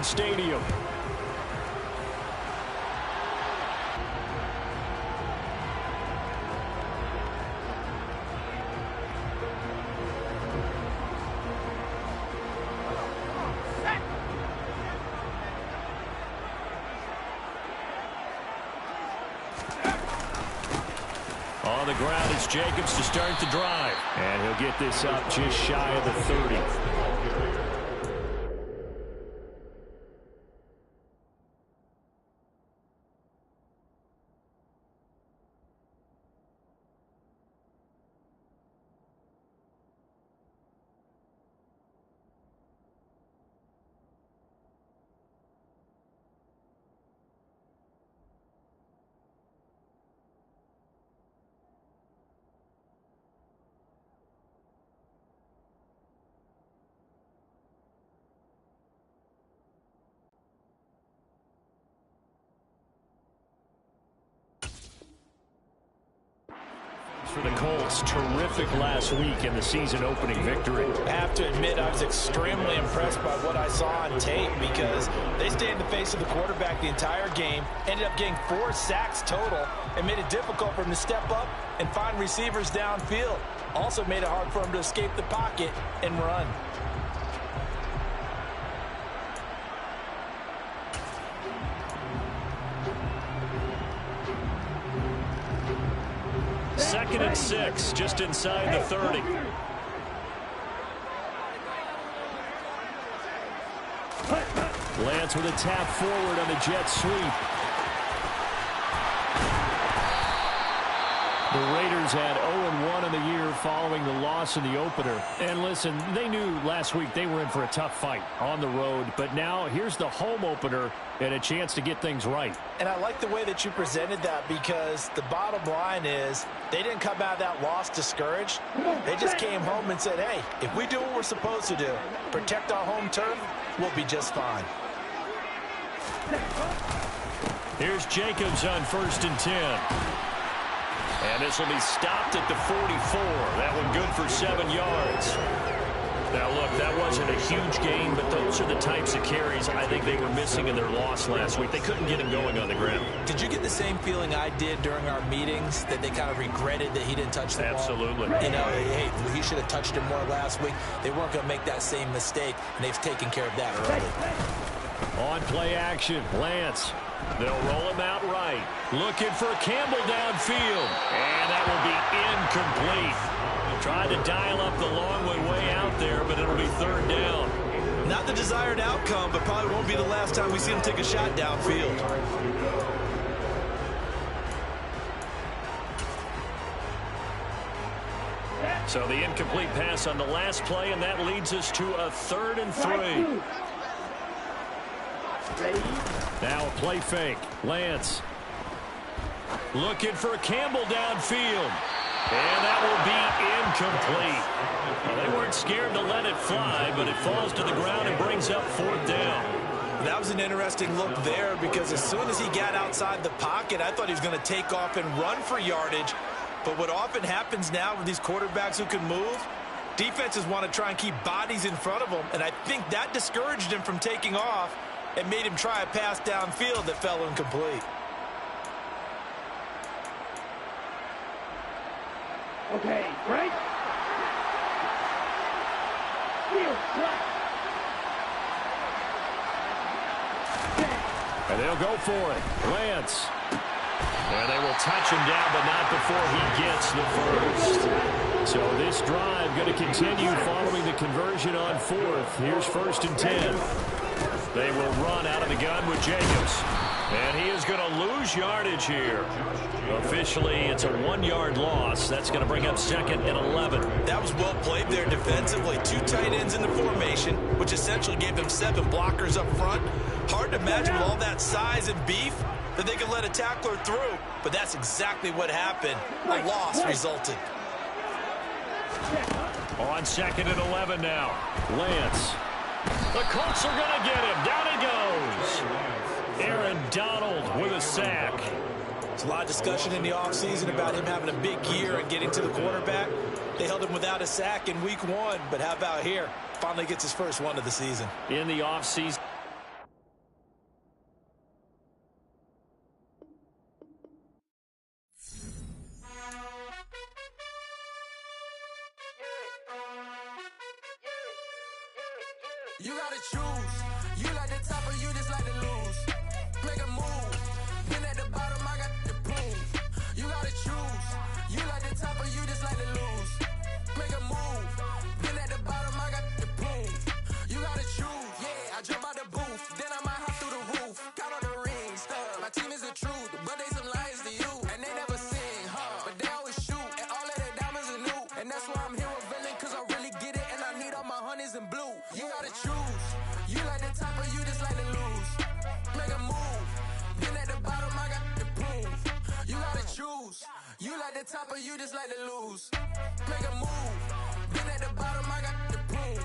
Stadium. On the ground, it's Jacobs to start the drive. And he'll get this up just shy of the 30. For the Colts, terrific last week in the season opening victory. I have to admit, I was extremely impressed by what I saw on tape because they stayed in the face of the quarterback the entire game, ended up getting 4 sacks total, and made it difficult for him to step up and find receivers downfield. Also made it hard for him to escape the pocket and run. Second and 6, just inside the 30. Lance with a tap forward on the jet sweep. The Raiders had 0-1 in the year following the loss in the opener. And listen, they knew last week they were in for a tough fight on the road. But now here's the home opener and a chance to get things right. And I like the way that you presented that because the bottom line is they didn't come out of that loss discouraged. They just came home and said, hey, if we do what we're supposed to do, protect our home turf, we'll be just fine. Here's Jacobs on 1st and 10. And this will be stopped at the 44. That one good for 7 yards. Now, look, that wasn't a huge gain, but those are the types of carries I think they were missing in their loss last week. They couldn't get him going on the ground. Did you get the same feeling I did during our meetings, that they kind of regretted that he didn't touch the ball? Absolutely. You know, hey, he should have touched him more last week. They weren't going to make that same mistake, and they've taken care of that early. On play action, Lance. They'll roll him out right. Looking for Campbell downfield. And that will be incomplete. Tried to dial up the long way out there, but it'll be 3rd down. Not the desired outcome, but probably won't be the last time we see him take a shot downfield. So the incomplete pass on the last play, and that leads us to a 3rd and 3. Now a play fake. Lance. Looking for Campbell downfield. And that will be incomplete. Well, they weren't scared to let it fly, but it falls to the ground and brings up 4th down. That was an interesting look there because as soon as he got outside the pocket, I thought he was going to take off and run for yardage. But what often happens now with these quarterbacks who can move, defenses want to try and keep bodies in front of them, and I think that discouraged him from taking off and made him try a pass downfield that fell incomplete. Okay, right? And they'll go for it. Lance. And they will touch him down, but not before he gets the first. So this drive going to continue following the conversion on 4th. Here's 1st and 10. They will run out of the gun with Jacobs. And he is going to lose yardage here. Officially, it's a 1-yard loss. That's going to bring up 2nd and 11. That was well played there defensively. 2 tight ends in the formation, which essentially gave them 7 blockers up front. Hard to imagine with all that size and beef that they could let a tackler through. But that's exactly what happened. A loss resulted. On 2nd and 11 now. Lance. The Colts are going to get him. Down he goes. Aaron Donald with a sack. There's a lot of discussion in the offseason about him having a big year and getting to the quarterback. They held him without a sack in week 1, but how about here? Finally gets his first one of the season. In the offseason. You gotta choose. You like the top or you just like to lose. Make a move. Been at the bottom, I got the proof. You gotta choose. You like the top or you just like to lose. Make a move. Been at the bottom, I got the proof. You gotta choose. Yeah, I jump out the booth. Then I might hop through the roof. Count on the rings. My team is the truth, but they some liars to you. And they never sing, but they always shoot. And all of their diamonds are new. And that's why I'm here with villain, cause I really get it. And I need all my honeys in blue. You gotta choose. You like the top or you just like to lose. Make a move. Been at the bottom, I got the proof. You gotta choose. You like the top or you just like to lose. Make a move. Been at the bottom, I got the proof.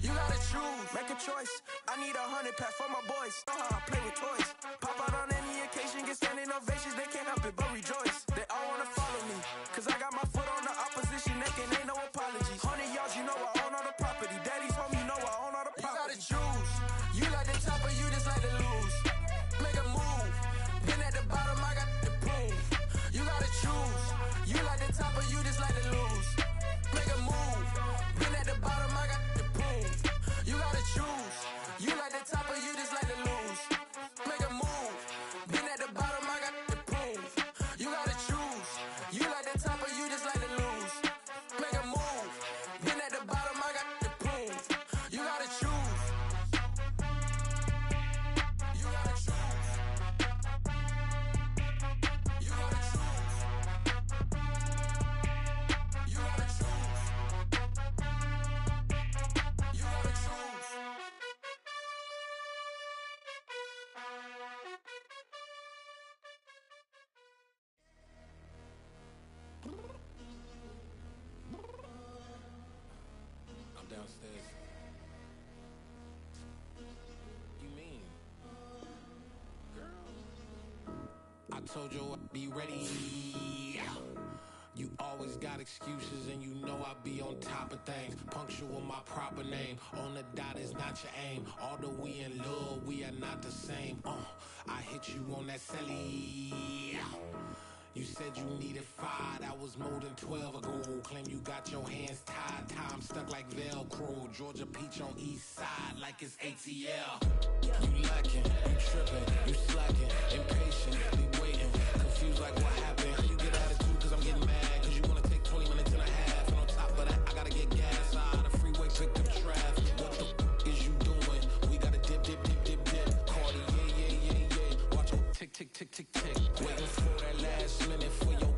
You gotta choose. Make a choice. I need 100 pack for my boys. Know how I play with toys. Pop out on any occasion, get standing ovations. They can't help it but rejoice. They all wanna follow me, cause I got my foot on the opposition neck and ain't no apologies. 100 yards, you know I own all the property. Daddy's home, you know I own all the property. You gotta choose. You like the top or you just like to lose. Make a move. Been at the bottom, I got the proof. You gotta choose. You like the top or you just like to lose. Make a move. Been at the bottom, I got the proof. You gotta choose. You like the top or you just like to lose. Make a move. Been at the bottom, I got the proof. You gotta choose. You like the top or you just like to lose. Make a move. Been at the bottom, I got the proof. You gotta choose. You gotta choose. You gotta choose. You gotta choose. You gotta choose. I'm downstairs. You mean? Girl. I told you I'd be ready. You always got excuses and you know I be on top of things. Punctual my proper name. On the dot is not your aim. Although we in love, we are not the same. I hit you on that celly. You said you needed 5, that was more than 12 ago. Claim you got your hands tied, time stuck like Velcro. Georgia Peach on east side like it's ATL. You lacking, you tripping, you slacking, impatient, be waiting, confused like what happened. You get attitude cause I'm getting mad, cause you wanna take 20 minutes and a half. And on top of that, I gotta get gas out of the freeway, picked up traffic. What the is you doing? We gotta dip, dip, dip, dip, dip. Cardi, yeah. Watch your tick, tick, tick, tick, tick. Waiting for that last minute for your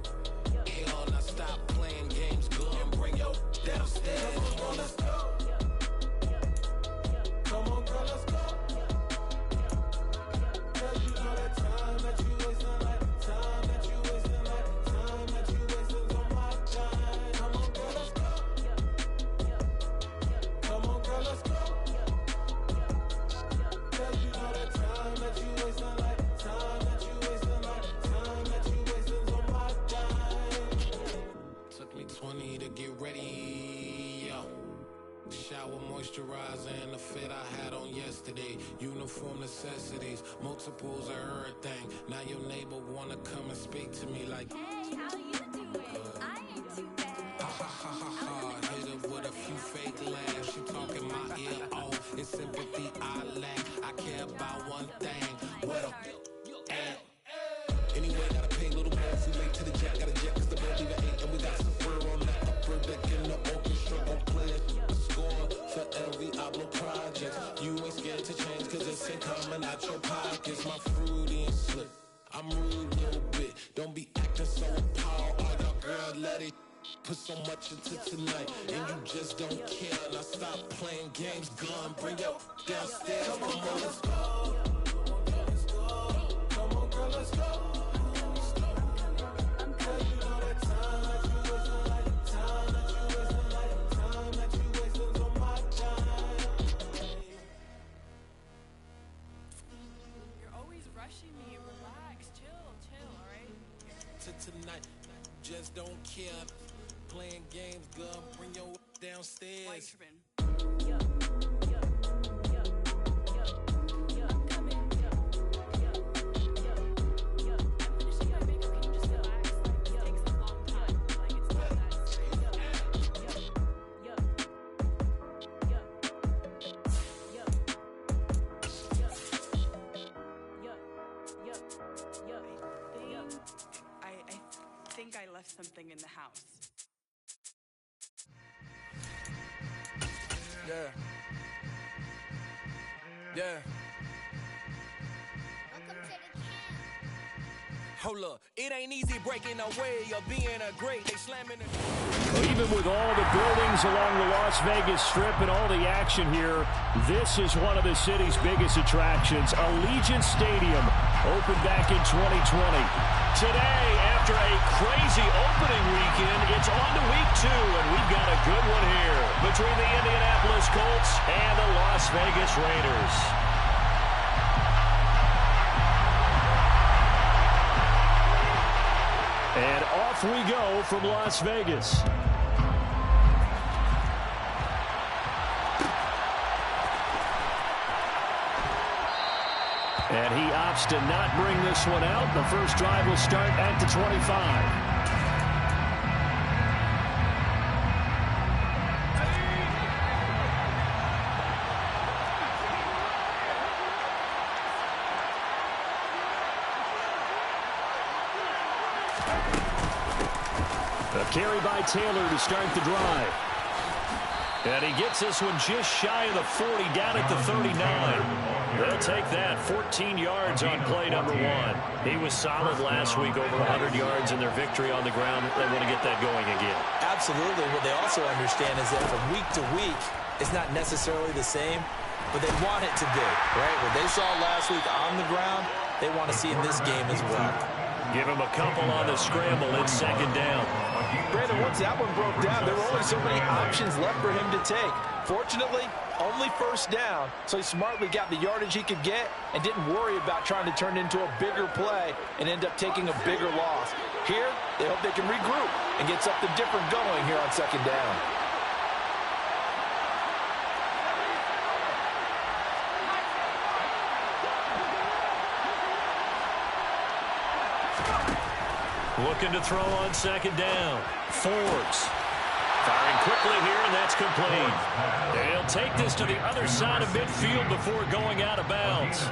hell. Now stop playing games, good and bring your downstairs. Come on, girl, let's go. Come on, girl, let's go. Cause you know that time that you wasting, like time that you wasting, like time that you wasting on my time. Come on, girl, let's go. Come on, girl, let's go. Cause you know that time that you wasting, like time that you wasting, like time that you wasting on my time. Took me 20 to get ready, yo. Shower, moisturizer, and the fit I had on yesterday. Uniform necessities, multiples of everything. Now your neighbor wanna come and speak to me like, Hey, how you doing? I ain't too bad. ha ha ha ha ha. Hit her with a few fake laughs. She talking my ear off. It's sympathy I lack. I care about one thing. What up? Anyway, gotta pay a little more if we late to the jet. Gotta jet cause the boat leave at 8. And we got some fur on that upper deck in the orchestra. Gon' play it. Score for every Ablo project. You ain't scared to change cause it's ain't coming out your pockets. My fruity and slip. I'm rude a little bit. Don't be acting so appalled. All y'all girl, let it put so much into tonight. And you just don't care. Now stop playing games, gun. Bring your downstairs. Come on, let's go. Come on, girl, let's go. Cause you know that time that you wasting, like time that you wasting, like time that you wasting on my time. You're always rushing me. Relax, chill, alright? To tonight, just don't care. Playing games, girl. Bring your Why you downstairs. tripping? left something in the house. Yeah. Yeah. Hold up, it ain't easy breaking away or being a great. They slamming the... Even with all the buildings along the Las Vegas Strip and all the action here, this is one of the city's biggest attractions. Allegiant Stadium opened back in 2020. Today, after a crazy opening weekend, it's on to week 2, and we've got a good one here between the Indianapolis Colts and the Las Vegas Raiders. And off we go from Las Vegas. And he opts to not bring this one out. The first drive will start at the 25. A carry by Taylor to start the drive. And he gets this one just shy of the 40, down at the 39. They'll take that. 14 yards on play number 1. He was solid last week, over 100 yards in their victory on the ground. They want to get that going again. Absolutely. What they also understand is that from week to week, it's not necessarily the same, but they want it to be, right? What they saw last week on the ground, they want to see in this game as well. Give him a couple on the scramble. It's second down. Brandon, once that one broke down, there were only so many options left for him to take. Fortunately, only first down, so he smartly got the yardage he could get and didn't worry about trying to turn it into a bigger play and end up taking a bigger loss. Here, they hope they can regroup and get something different going here on second down. Looking to throw on second down. Forbes firing quickly here, and that's complete. They'll take this to the other side of midfield before going out of bounds.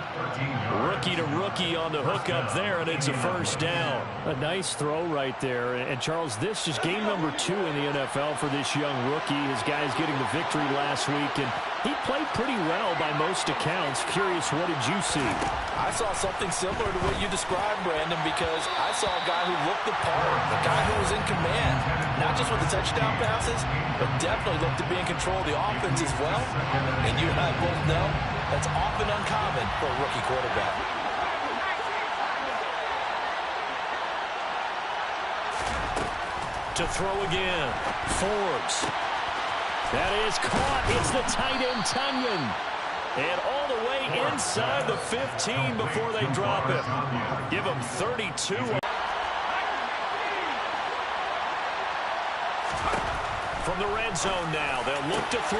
Rookie to rookie on the hook up there, and it's a first down. A nice throw right there. And, Charles, this is game number 2 in the NFL for this young rookie. His guys getting the victory last week, and he played pretty well by most accounts. Curious, what did you see? I saw something similar to what you described, Brandon, because I saw a guy who looked the part, a guy who was in command, not just with the touchdown passes, but definitely looked to be in control of the offense as well. And you and I both know that's often uncommon for a rookie quarterback. To throw again. Forbes. That is caught. It's the tight end, Tunyon. And all the way inside the 15 before they drop it. Give him 32. From the red zone now, they'll look to throw.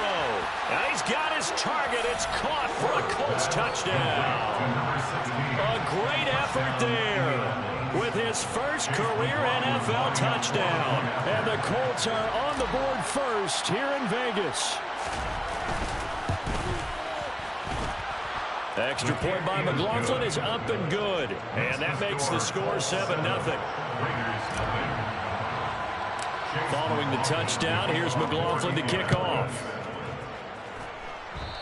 And he's got his target. It's caught for a Colts touchdown. A great effort there with his first career NFL touchdown. And the Colts are on the board first here in Vegas. Extra point by McLaughlin is up and good. And that makes the score 7-0. Following the touchdown, here's McLaughlin to kick off.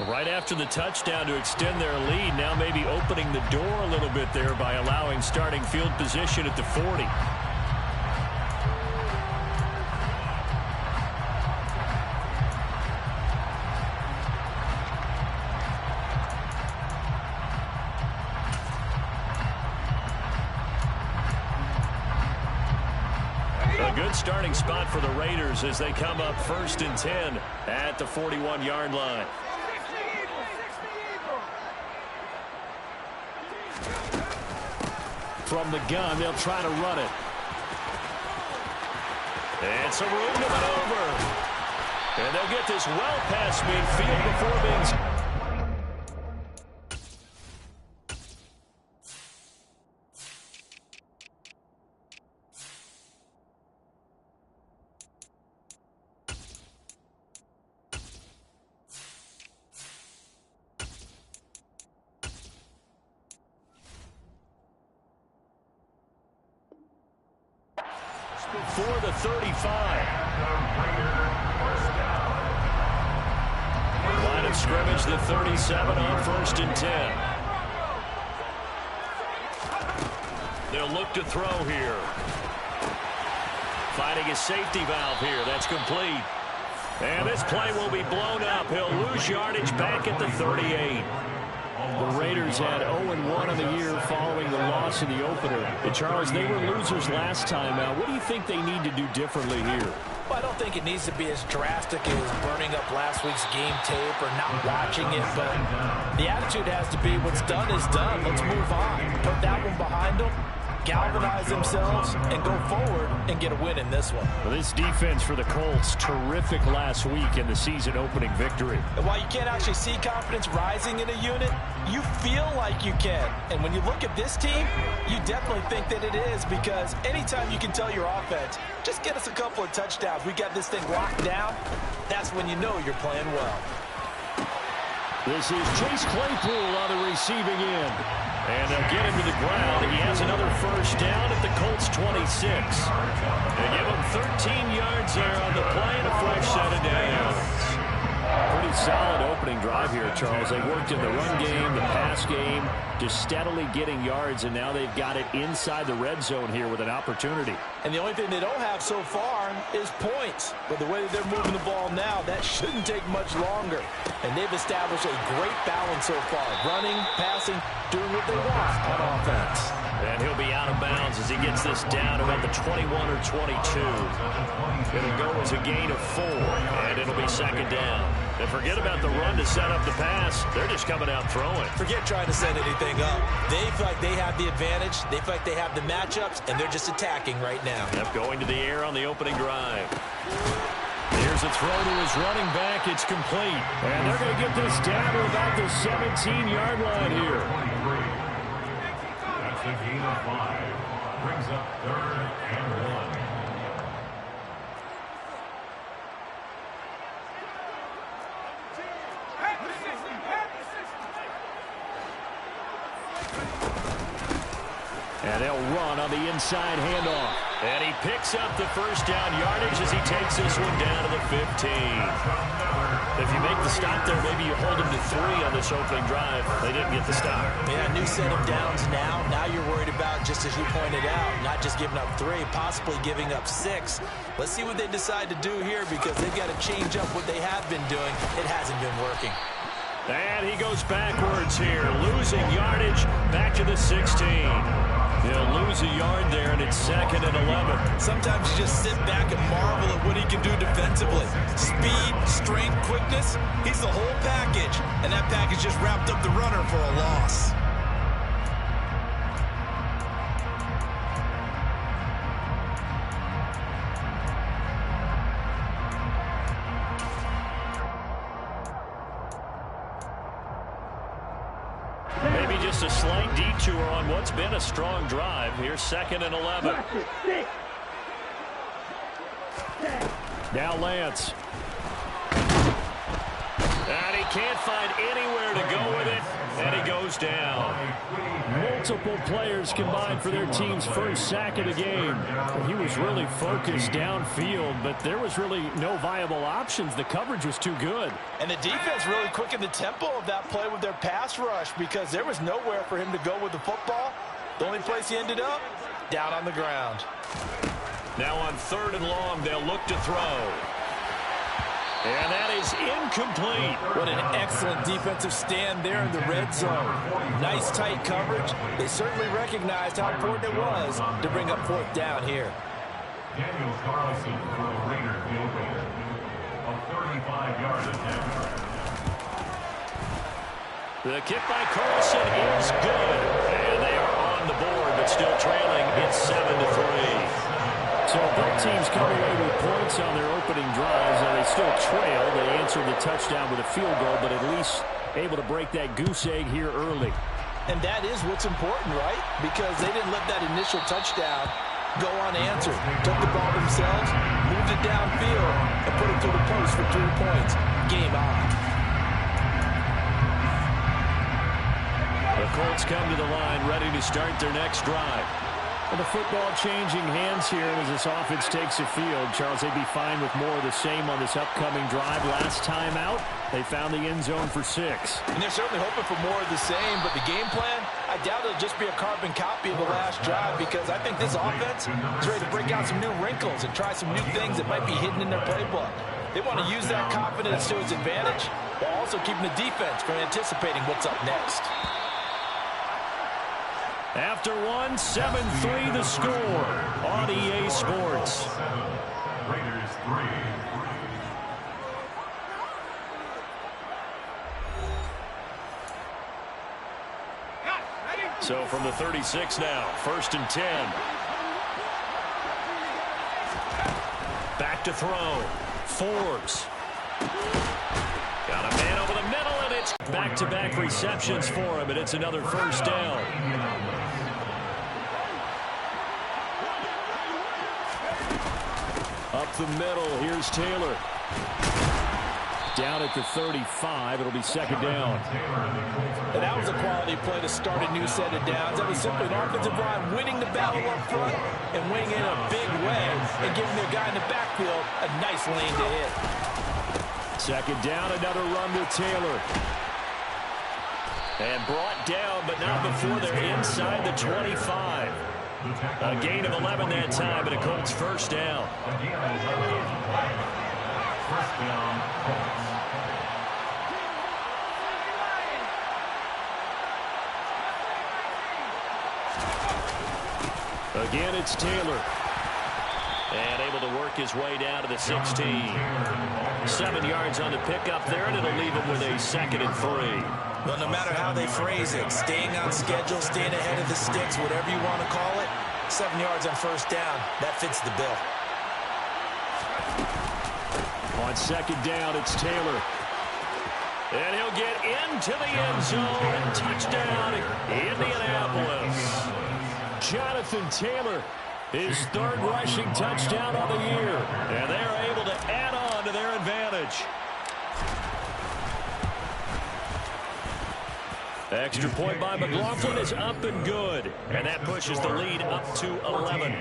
Right after the touchdown to extend their lead, now maybe opening the door a little bit there by allowing starting field position at the 40. Good starting spot for the Raiders as they come up 1st and 10 at the 41-yard line. From the gun, they'll try to run it. And some room to maneuver. And they'll get this well past midfield before being... before the 35. Line of scrimmage, the 37 on 1st and 10. They'll look to throw here. Finding a safety valve here. That's complete. And this play will be blown up. He'll lose yardage back at the 38. The Raiders had 0-1 on the year following the loss in the opener. And Charles, they were losers last time out. What do you think they need to do differently here? Well, I don't think it needs to be as drastic as burning up last week's game tape or not watching it, but the attitude has to be what's done is done. Let's move on. Put that one behind them, galvanize themselves, and go forward and get a win in this one. Well, this defense for the Colts, terrific last week in the season-opening victory. And while you can't actually see confidence rising in a unit, you feel like you can. And when you look at this team, you definitely think that it is, because anytime you can tell your offense, just get us a couple of touchdowns, we got this thing locked down, that's when you know you're playing well. This is Chase Claypool on the receiving end. And they'll get him to the ground. He has another first down at the Colts 26. They give him 13 yards there on the play and a fresh set of downs. Pretty solid opening drive here, Charles. They worked in the run game, the pass game, just steadily getting yards, and now they've got it inside the red zone here with an opportunity. And the only thing they don't have so far is points. But the way that they're moving the ball now, that shouldn't take much longer. And they've established a great balance so far. Running, passing, doing what they want on offense. And he'll be out of bounds as he gets this down about the 21 or 22. It'll go as a gain of 4, and it'll be second down. And forget about the run to set up the pass. They're just coming out throwing. Forget trying to set anything up. They feel like they have the advantage. They feel like they have the matchups, and they're just attacking right now. Yep, going to the air on the opening drive. Here's a throw to his running back. It's complete. And they're going to get this down to about the 17-yard line here. That's a gain of 5. Brings up 3rd and 1. And they'll run on the inside handoff. And he picks up the first down yardage as he takes this one down to the 15. If you make the stop there, maybe you hold him to 3 on this opening drive. They didn't get the stop. Yeah, new set of downs now. Now you're worried about, just as you pointed out, not just giving up 3, possibly giving up 6. Let's see what they decide to do here, because they've got to change up what they have been doing. It hasn't been working. And he goes backwards here, losing yardage back to the 16. He'll lose a yard there, and it's 2nd and 11. Sometimes you just sit back and marvel at what he can do defensively. Speed, strength, quickness, he's the whole package. And that package just wrapped up the runner for a loss. Just a slight detour on what's been a strong drive. Here's 2nd and 11. Now Lance. And he can't find anywhere to go with it, and he goes down. Multiple players combined for their team's first sack of the game. He was really focused downfield, but there was really no viable options. The coverage was too good. And the defense really quickened the tempo of that play with their pass rush, because there was nowhere for him to go with the football. The only place he ended up, down on the ground. Now on 3rd and long, they'll look to throw. And that is incomplete. What an excellent defensive stand there in the red zone. Nice tight coverage. They certainly recognized how important it was to bring up 4th down here. Daniel Carlson for the Raider field goal. A 35-yard attempt. The kick by Carlson is good. And they are on the board, but still trailing. It's 7-3. So both teams come away with points on their opening drives, and they still trail. They answered the touchdown with a field goal, but at least able to break that goose egg here early. And that is what's important, right? Because they didn't let that initial touchdown go unanswered. Took the ball themselves, moved it downfield, and put it through the post for 3 points. Game on. The Colts come to the line ready to start their next drive. And the football changing hands here as this offense takes the field. Charles, they'd be fine with more of the same on this upcoming drive. Last time out, they found the end zone for 6. And they're certainly hoping for more of the same, but the game plan, I doubt it'll just be a carbon copy of the last drive, because I think this offense is ready to break out some new wrinkles and try some new things that might be hidden in their playbook. They want to use that confidence to its advantage while also keeping the defense from anticipating what's up next. After 7-3 the score on EA Sports. Raiders 3. So from the 36 now, 1st and 10. Back to throw. Forbes. Got a man over the middle, and it's back-to-back receptions for him, and it's another first down. Up the middle, here's Taylor. Down at the 35, it'll be 2nd down. And that was a quality play to start a new set of downs. That was simply an offensive line winning the battle up front and winning in a big way and giving their guy in the backfield a nice lane to hit. 2nd down, another run to Taylor. And brought down, but not before they're inside the 25. A gain of 11 that time, and a Colts first down. First down, Colts. Again, it's Taylor. And able to work his way down to the 16. 7 yards on the pickup there, and it'll leave him with a 2nd and 3. Well, no matter how they phrase it, staying on schedule, staying ahead of the sticks, whatever you want to call it, 7 yards on first down, that fits the bill. On 2nd down, it's Taylor. And he'll get into the end zone and touchdown, Indianapolis. Jonathan Taylor, his 3rd rushing touchdown of the year. And they're able to add on to their advantage. Extra point by McLaughlin is up and good. And that pushes the lead up to 11.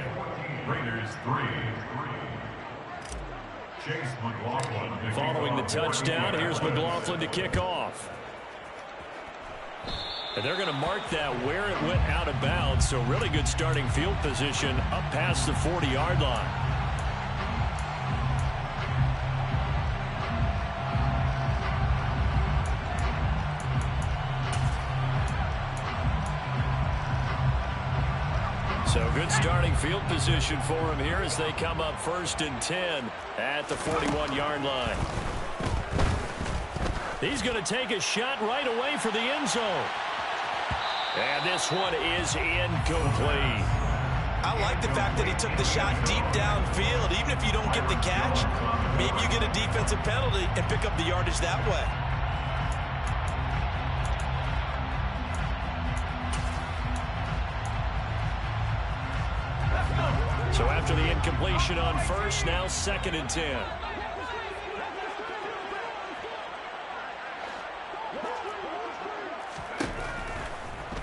Raiders 3. Chase McLaughlin. Following the touchdown, here's McLaughlin to kick off. And they're going to mark that where it went out of bounds. So really good starting field position up past the 40-yard line. So good starting field position for him here as they come up 1st and 10 at the 41-yard line. He's going to take a shot right away for the end zone. And this one is incomplete. I like the fact that he took the shot deep downfield. Even if you don't get the catch, maybe you get a defensive penalty and pick up the yardage that way. So after the incompletion on first, now 2nd and 10.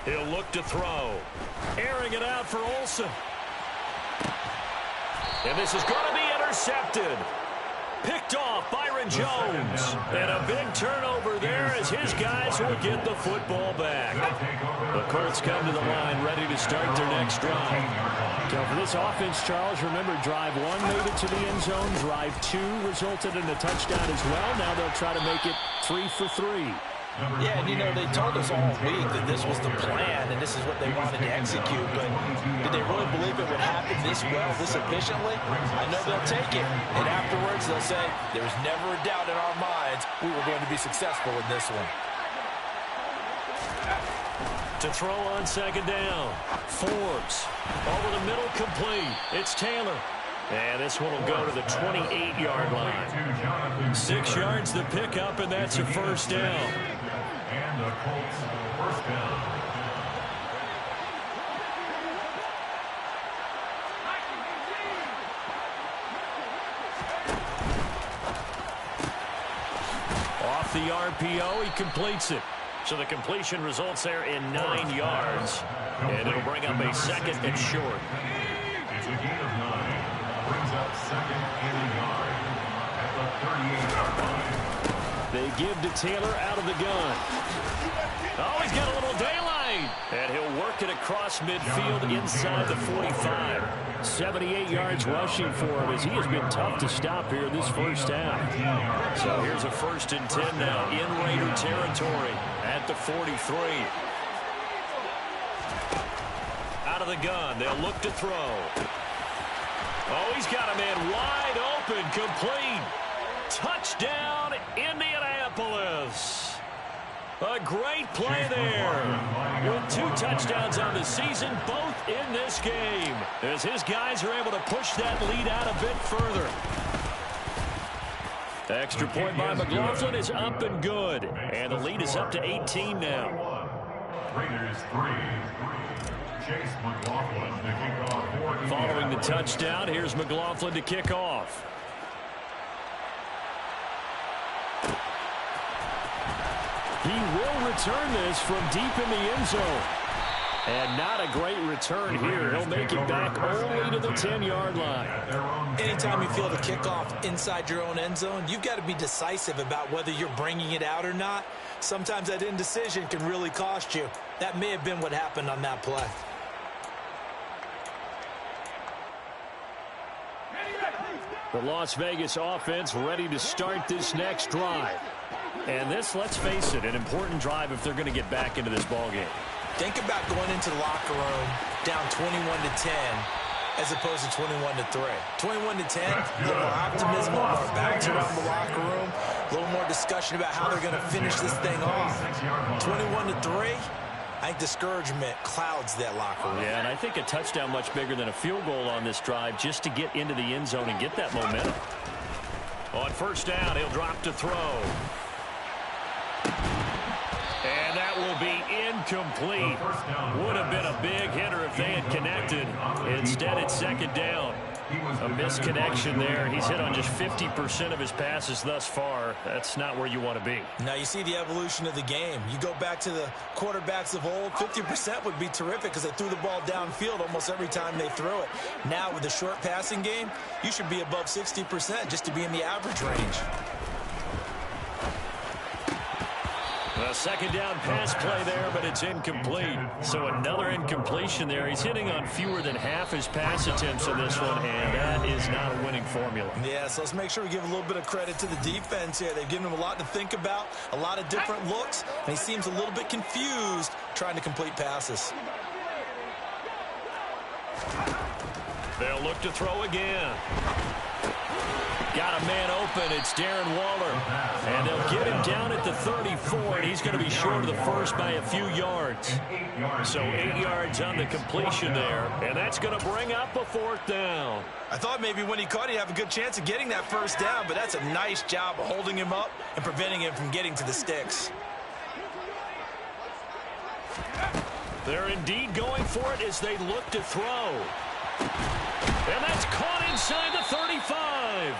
He'll look to throw. Airing it out for Olsen. And this is going to be intercepted. Picked off Byron Jones. And a big turnover there as his guys will get the football back. The Colts come to the line ready to start their next drive. So for this offense, Charles, remember drive 1 made it to the end zone. Drive 2 resulted in a touchdown as well. Now they'll try to make it 3 for 3. Yeah, and you know, they told us all week that this was the plan and this is what they wanted to execute, but did they really believe it would happen this well, this efficiently? I know they'll take it, and afterwards they'll say, there's never a doubt in our minds we were going to be successful in this one. To throw on 2nd down, Forbes, over the middle, complete. It's Taylor. And this one will go to the 28-yard line. 6 yards the pickup, and that's a first down. And the Colts first down. Off the RPO, he completes it. So the completion results there in 9 yards. And it'll bring up a second and short. It's a gain of 9. Brings up second and a yard at the 38-yard line. They give to Taylor out of the gun. Oh, he's got a little daylight. And he'll work it across midfield inside the 45. 78 yards rushing for him as he has been tough to stop here in this first half. So here's a 1st and 10 now in Raider territory at the 43. Out of the gun, they'll look to throw. Oh, he's got a man wide open, complete. Touchdown, Indianapolis. A great play there. With 2 touchdowns on the season, both in this game. As his guys are able to push that lead out a bit further. Extra point by McLaughlin is up and good. And the lead is up to 18 now. Raiders 3. Chase McLaughlin to kick off for Following the touchdown, here's McLaughlin to kick off. He will return this from deep in the end zone. And not a great return here. He'll make it back only to the 10-yard line. Anytime you feel the kickoff inside your own end zone, you've got to be decisive about whether you're bringing it out or not. Sometimes that indecision can really cost you. That may have been what happened on that play. The Las Vegas offense ready to start this next drive. And this, let's face it, an important drive if they're going to get back into this ballgame. Think about going into the locker room down 21-10 as opposed to 21-3. 21-10, a little more optimism, a little more bounce around the locker room, a little more discussion about how they're going to finish this thing off. 21-3, I think discouragement clouds that locker room. Yeah, and I think a touchdown much bigger than a field goal on this drive just to get into the end zone and get that momentum. On 1st down, he'll drop to throw. And that will be incomplete. Would have been a big hitter if they had connected. Instead, it's 2nd down. A misconnection there. He's hit on just 50% of his passes thus far. That's not where you want to be. Now you see the evolution of the game. You go back to the quarterbacks of old, 50% would be terrific because they threw the ball downfield almost every time they threw it. Now with the short passing game, you should be above 60% just to be in the average range. A 2nd down pass play there, but it's incomplete. So another incompletion there. He's hitting on fewer than half his pass attempts in this one, and that is not a winning formula. Yeah, so let's make sure we give a little bit of credit to the defense here. They've given him a lot to think about, a lot of different looks, and he seems a little bit confused trying to complete passes. They'll look to throw again. Got a man open. It's Darren Waller. And they'll get him down at the 34, and he's going to be short of the first by a few yards. So 8 yards on the completion there, and that's going to bring up a 4th down. I thought maybe when he caught, he'd have a good chance of getting that 1st down, but that's a nice job of holding him up and preventing him from getting to the sticks. They're indeed going for it as they look to throw. And that's caught inside the 35.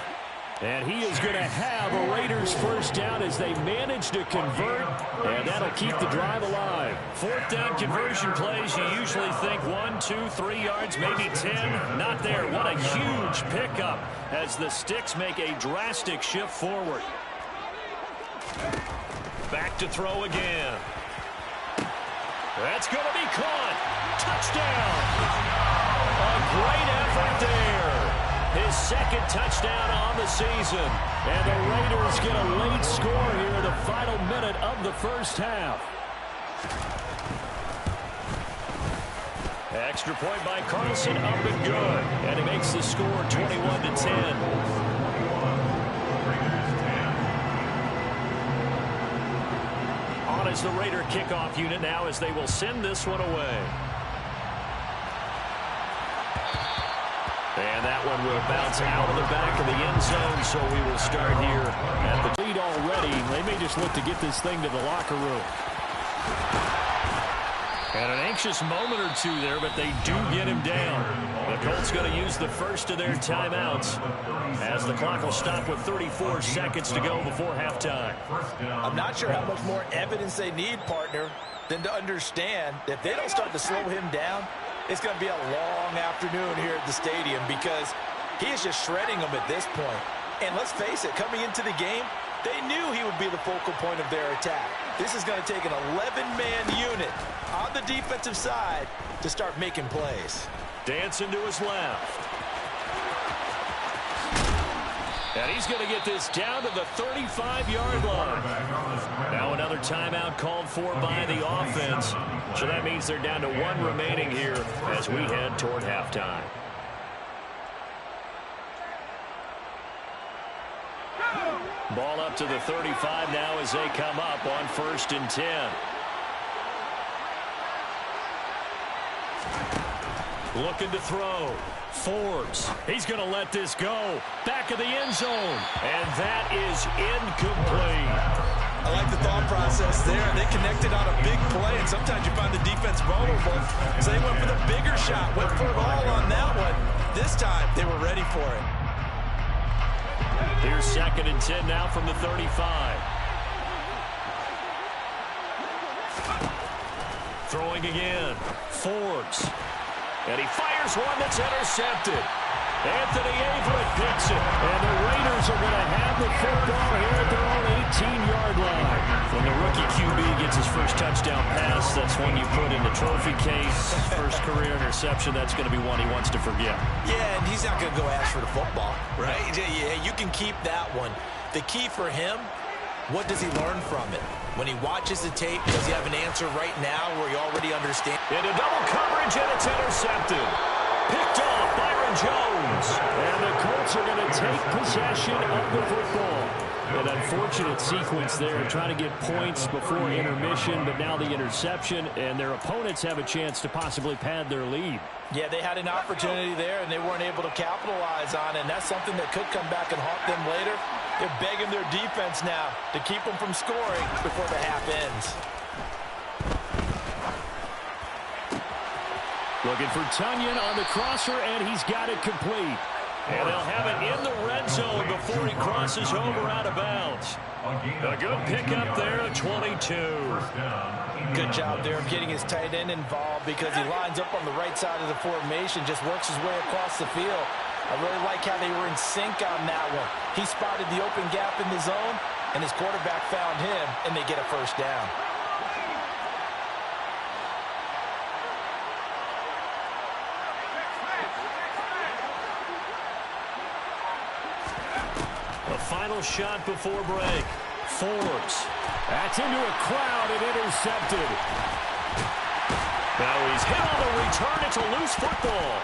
And he is going to have a Raiders 1st down as they manage to convert, and that'll keep the drive alive. 4th down conversion plays, you usually think 1, 2, 3 yards, maybe 10. Not there. What a huge pickup as the sticks make a drastic shift forward. Back to throw again. That's going to be caught. Touchdown. A great effort there. His 2nd touchdown on the season. And the Raiders get a late score here in the final minute of the first half. Extra point by Carlson, up and good. And he makes the score 21-10. On is the Raider kickoff unit now as they will send this one away. And that one will bounce out of the back of the end zone, so we will start here at the lead already. They may just look to get this thing to the locker room. And an anxious moment or two there, but they do get him down. The Colts going to use the first of their timeouts as the clock will stop with 34 seconds to go before halftime. I'm not sure how much more evidence they need, partner, than to understand that if they don't start to slow him down, it's going to be a long afternoon here at the stadium because he is just shredding them at this point. And let's face it, coming into the game, they knew he would be the focal point of their attack. This is going to take an 11-man unit on the defensive side to start making plays. Dancing to his left. And he's going to get this down to the 35-yard line. Now another timeout called for by the offense. So that means they're down to one remaining here as we head toward halftime. Ball up to the 35 now as they come up on 1st and 10. Looking to throw. Forbes. He's going to let this go. Back of the end zone. And that is incomplete. I like the thought process there. They connected on a big play, and sometimes you find the defense vulnerable. So they went for the bigger shot, went for it all on that one. This time, they were ready for it. Here's 2nd and 10 now from the 35. Throwing again. Forbes. And he fires one that's intercepted. Anthony Averett picks it. And the Raiders are going to have the football here at their own 18-yard line. When the rookie QB gets his first touchdown pass, that's when you put in the trophy case. First career interception, that's going to be one he wants to forget. Yeah, and he's not going to go ask for the football, right? Yeah, you can keep that one. The key for him, what does he learn from it? When he watches the tape, does he have an answer right now where he already understands? Into double coverage, and it's intercepted. Picked off Byron Jones. And the Colts are going to take possession of the football. An unfortunate sequence there, trying to get points before intermission, but now the interception, and their opponents have a chance to possibly pad their lead. Yeah, they had an opportunity there, and they weren't able to capitalize on it, and that's something that could come back and haunt them later. They're begging their defense now to keep them from scoring before the half ends. Looking for Tunyon on the crosser, and he's got it complete. And they'll have it in the red zone before he crosses over out of bounds. A good pickup there at 22. Good job there of getting his tight end involved because he lines up on the right side of the formation, just works his way across the field. I really like how they were in sync on that one. He spotted the open gap in the zone, and his quarterback found him, and they get a first down. The final shot before break. Forbes. That's into a crowd and intercepted. Now he's hit on the return. It's a loose football.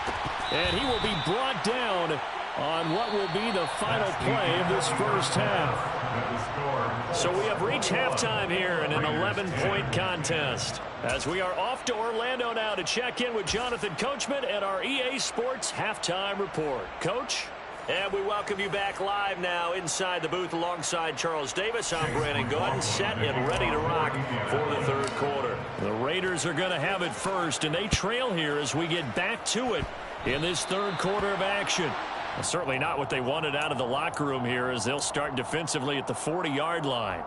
And he will be brought down on what will be the final play of this first half. So we have reached halftime here in an 11-point contest. As we are off to Orlando now to check in with Jonathan Coachman at our EA Sports Halftime Report. Coach? And we welcome you back live now inside the booth alongside Charles Davis. I'm Brandon Gordon, set and ready to rock for the third quarter. The Raiders are going to have it first, and they trail here as we get back to it in this third quarter of action. Well, certainly not what they wanted out of the locker room here as they'll start defensively at the 40-yard line.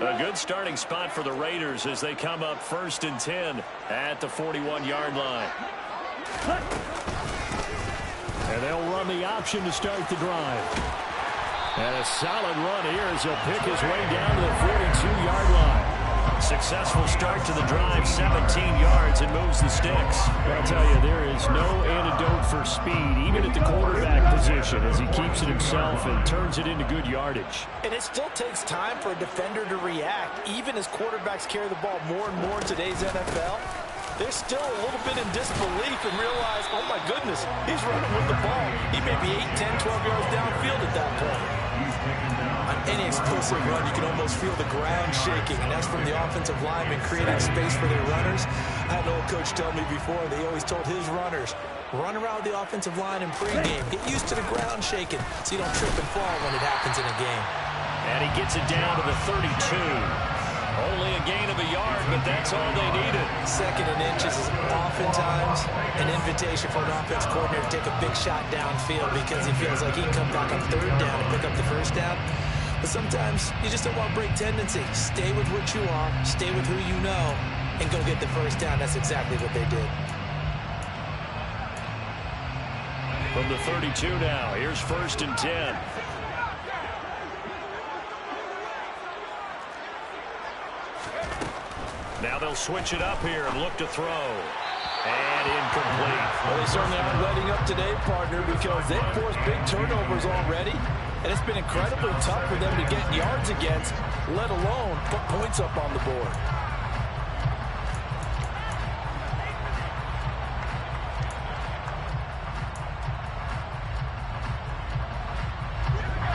A good starting spot for the Raiders as they come up 1st and 10 at the 41-yard line. And they'll run the option to start the drive. And a solid run here as he'll pick his way down to the 42-yard line. Successful start to the drive, 17 yards, and moves the sticks. I'll tell you, there is no antidote for speed, even at the quarterback position, as he keeps it himself and turns it into good yardage. And it still takes time for a defender to react, even as quarterbacks carry the ball more and more in today's NFL. They're still a little bit in disbelief and realize, oh my goodness, he's running with the ball. He may be 8, 10, 12 yards downfield at that point. any explosive run, you can almost feel the ground shaking, and that's from the offensive linemen creating space for their runners. I had an old coach tell me before, they always told his runners, run around the offensive line in pregame. Get used to the ground shaking so you don't trip and fall when it happens in a game. And he gets it down to the 32. Only a gain of a yard, but that's all they needed. Second and inches is oftentimes an invitation for an offense coordinator to take a big shot downfield because he feels like he can come back on third down and pick up the first down. But sometimes you just don't want to break tendency. Stay with what you are, stay with who you know, and go get the first down. That's exactly what they did. From the 32 now, here's 1st and 10. Now they'll switch it up here and look to throw. And incomplete. Well, they certainly aren't letting up today, partner, because they've forced big turnovers already. And it's been incredibly tough for them to get yards against, let alone put points up on the board.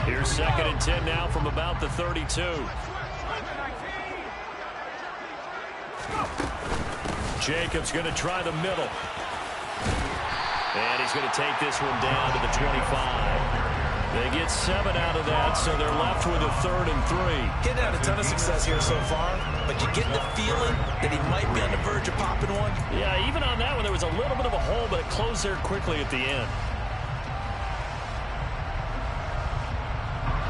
Here's 2nd and 10 now from about the 32. Jacobs going to try the middle. And he's going to take this one down to the 25. They get 7 out of that, so they're left with a 3rd and 3. Getting had a ton of success here so far, but you get the feeling that he might be on the verge of popping one. Yeah, even on that one, there was a little bit of a hole, but it closed there quickly at the end.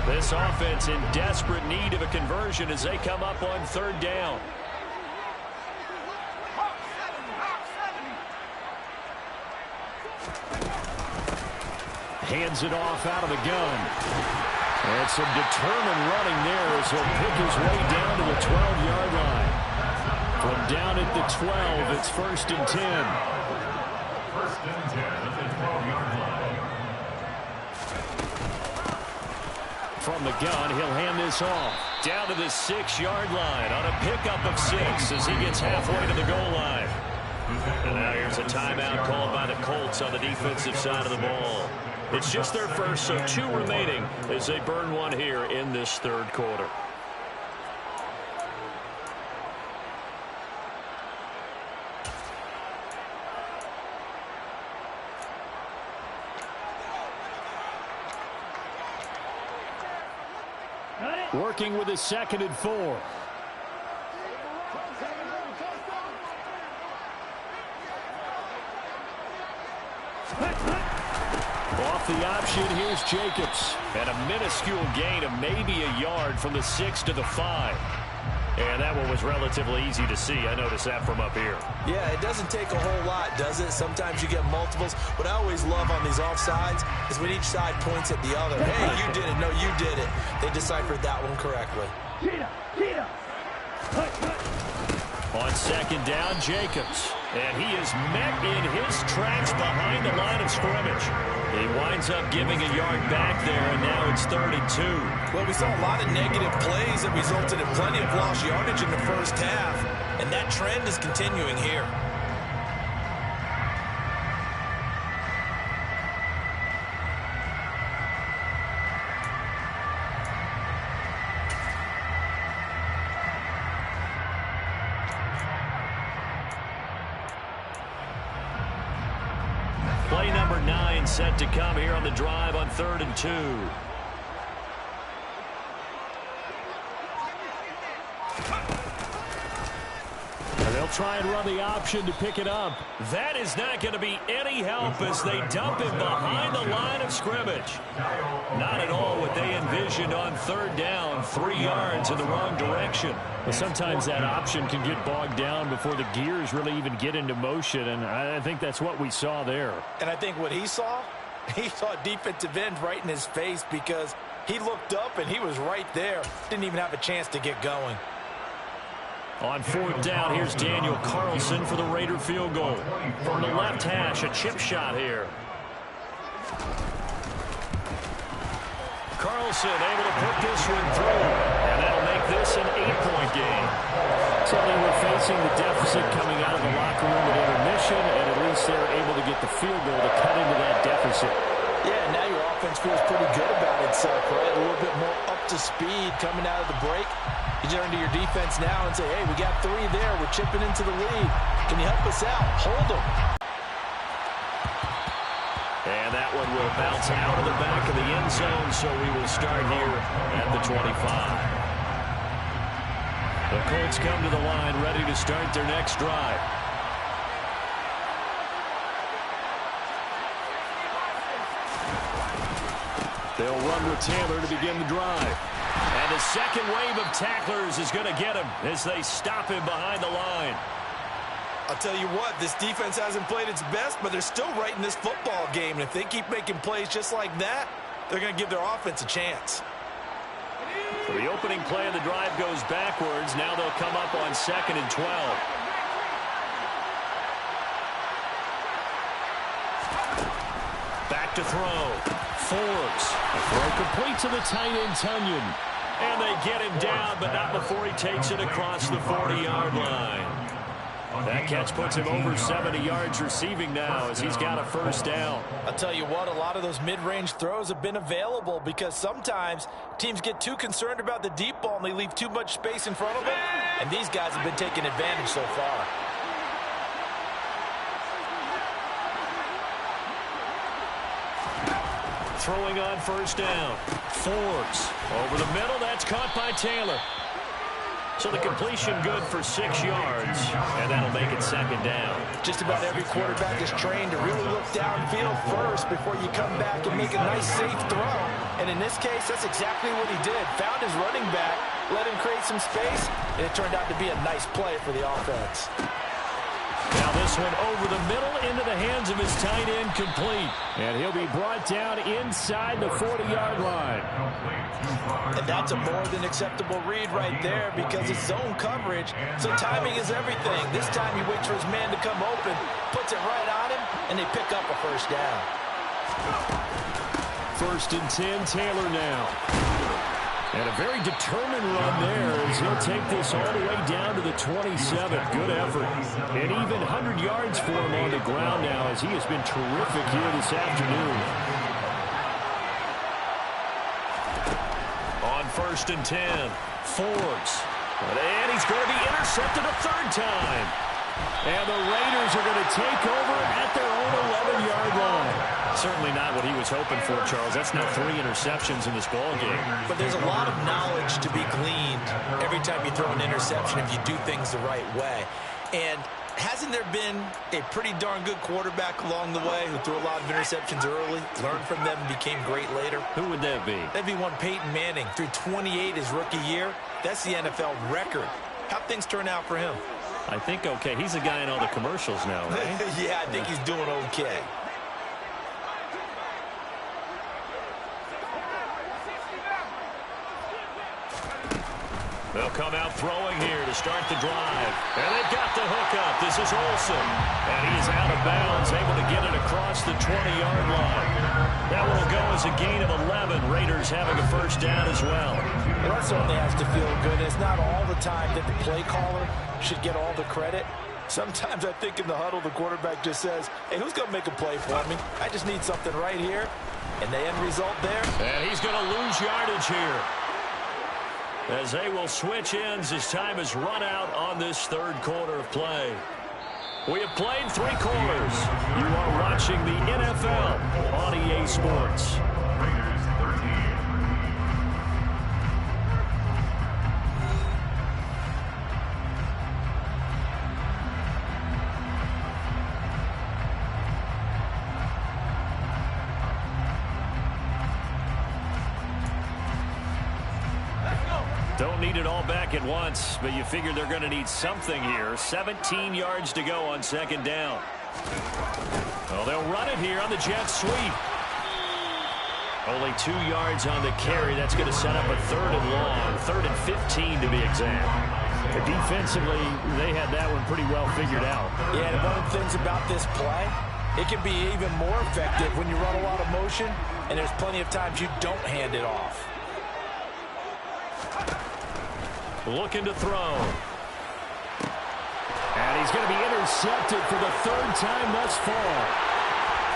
This offense in desperate need of a conversion as they come up on 3rd down. Hands it off out of the gun. And some determined running there as he'll pick his way down to the 12-yard line. From down at the 12, it's 1st and 10. 1st and 10 at the 12-yard line. From the gun, he'll hand this off. Down to the 6-yard line on a pickup of 6 as he gets halfway to the goal line. And now here's a timeout called by the Colts on the defensive side of the ball. It's just their first, so 2 remaining as they burn one here in this 3rd quarter. Working with a 2nd and 4. Off the option, here's Jacobs. And a minuscule gain of maybe a yard from the 6 to the 5. And that one was relatively easy to see. I noticed that from up here. Yeah, it doesn't take a whole lot, does it? Sometimes you get multiples. What I always love on these offsides is when each side points at the other. Hey, you did it. No, you did it. They deciphered that one correctly. On 2nd down, Jacobs. And he is met in his tracks behind the line of scrimmage. He winds up giving a yard back there, and now it's 3rd and 2. Well, we saw a lot of negative plays that resulted in plenty of lost yardage in the first half, and that trend is continuing here. Play number 9 set to come here on the drive on 3rd and 2. And they'll try and run the option to pick it up. That is not going to be any help as they dump him behind the line of scrimmage. Not at all what they envisioned on 3rd down, 3 yards in the wrong direction. But sometimes that option can get bogged down before the gears really even get into motion, and I think that's what we saw there. And I think what he saw defensive end right in his face because he looked up and he was right there. Didn't even have a chance to get going. On 4th down, here's Daniel Carlson for the Raider field goal. From the left hash, a chip shot here. Carlson able to put this one through, and that'll make this an 8-point game. So they were facing the deficit coming out of the locker room at intermission, and at least they're able to get the field goal to cut into that deficit. Yeah, now your offense feels pretty good about itself, right? A little bit more up to speed coming out of the break. You turn to your defense now and say, hey, we got 3 there. We're chipping into the lead. Can you help us out? Hold them. And that one will bounce out of the back of the end zone, so we will start here at the 25. The Colts come to the line, ready to start their next drive. They'll run with Taylor to begin the drive. And the second wave of tacklers is going to get him as they stop him behind the line. I'll tell you what, this defense hasn't played its best, but they're still right in this football game. And if they keep making plays just like that, they're going to give their offense a chance. So the opening play of the drive goes backwards. Now they'll come up on 2nd and 12. Back to throw. Forbes. A throw complete to the tight end, Tunyon. And they get him down, but not before he takes it across the 40-yard line. That catch puts him over 70 yards receiving now as he's got a first down. I'll tell you what, a lot of those mid-range throws have been available because sometimes teams get too concerned about the deep ball and they leave too much space in front of them. And these guys have been taking advantage so far. Throwing on first down. Forbes over the middle. That's caught by Taylor. So the completion good for 6 yards, and that'll make it 2nd down. Just about every quarterback is trained to really look downfield first before you come back and make a nice, safe throw. And in this case, that's exactly what he did. Found his running back, let him create some space, and it turned out to be a nice play for the offense. Now this one over the middle into the hands of his tight end, complete. And he'll be brought down inside the 40-yard line. And that's a more than acceptable read right there because it's zone coverage, so timing is everything. This time he waits for his man to come open, puts it right on him, and they pick up a first down. 1st and 10, Taylor now. And a very determined run there as he'll take this all the way down to the 27. Good effort. And even 100 yards for him on the ground now as he has been terrific here this afternoon. On 1st and 10, Forbes. And he's going to be intercepted a 3rd time. And the Raiders are going to take over at their own 11-yard line. Certainly not what he was hoping for, Charles. That's now 3 interceptions in this ballgame. But there's a lot of knowledge to be gleaned every time you throw an interception if you do things the right way. And hasn't there been a pretty darn good quarterback along the way who threw a lot of interceptions early, learned from them, and became great later? Who would that be? That'd be one Peyton Manning. Threw 28 his rookie year. That's the NFL record. How'd things turn out for him? I think okay. He's a guy in all the commercials now, right? Yeah, I think he's doing okay. They'll come out throwing here to start the drive. And they've got the hookup. This is Olsen. And he's out of bounds, able to get it across the 20-yard line. That one will go as a gain of 11. Raiders having a first down as well. And that certainly has to feel good. It's not all the time that the play caller should get all the credit. Sometimes I think in the huddle, the quarterback just says, hey, who's going to make a play for me? I just need something right here. And the end result there. And he's going to lose yardage here, as they will switch ends as time has run out on this 3rd quarter of play. We have played 3 quarters. You are watching the NFL on EA Sports. Raiders 13. Don't need it all back at once, but you figure they're going to need something here. 17 yards to go on 2nd down. Well, they'll run it here on the jet sweep. Only 2 yards on the carry. That's going to set up a 3rd and long. 3rd and 15 to be exact. Defensively, they had that one pretty well figured out. Yeah, and one of the things about this play, it can be even more effective when you run a lot of motion, and there's plenty of times you don't hand it off. Looking to throw. And he's going to be intercepted for the 3rd time thus far.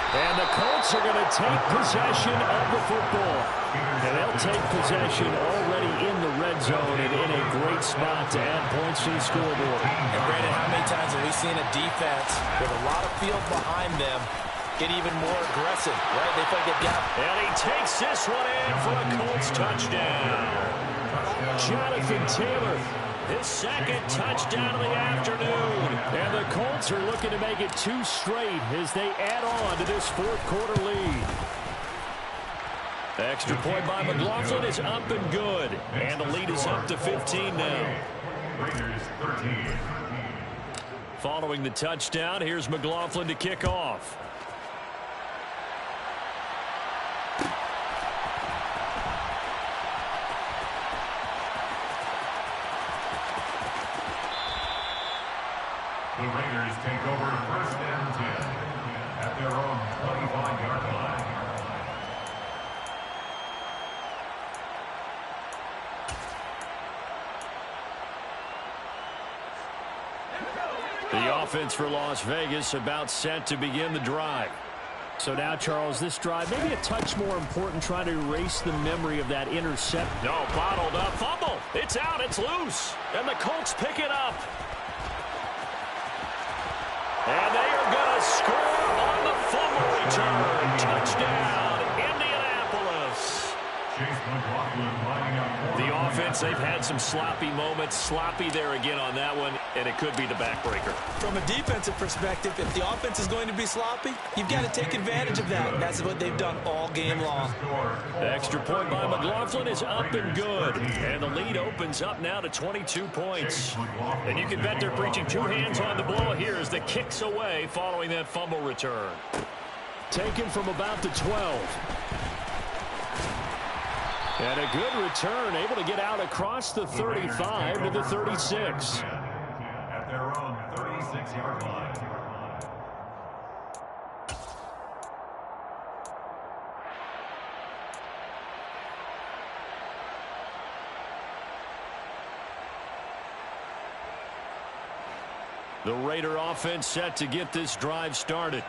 And the Colts are going to take possession of the football. And they'll take possession already in the red zone and in a great spot to add points to the scoreboard. And Brandon, how many times have we seen a defense with a lot of field behind them get even more aggressive, right? They feel like they've got... And he takes this one in for a Colts touchdown. Jonathan Taylor, his second touchdown of the afternoon. And the Colts are looking to make it 2 straight as they add on to this fourth quarter lead. The extra point by McLaughlin is up and good. And the lead is up to 15 now. Raiders 13. Following the touchdown, here's McLaughlin to kick off. The Raiders take over 1st and 10 at their own 25-yard line. The offense for Las Vegas about set to begin the drive. So now, Charles, this drive maybe a touch more important, trying to erase the memory of that intercept. No, bottled up, fumble. It's out, it's loose. And the Colts pick it up. And they are going to score on the fumble return. Touchdown, Indianapolis. Chase McLaughlin lining up. The offense, they've had some sloppy moments. Sloppy there again on that one, and it could be the backbreaker. From a defensive perspective, if the offense is going to be sloppy, you've got to take advantage of that. And that's what they've done all game long. The extra point by McLaughlin is up and good. And the lead opens up now to 22 points. And you can bet they're preaching 2 hands on the blow here as the kicks away following that fumble return. Taken from about the 12. And a good return, able to get out across the 35 to the 36. At their own 36-yard line. The Raider offense set to get this drive started.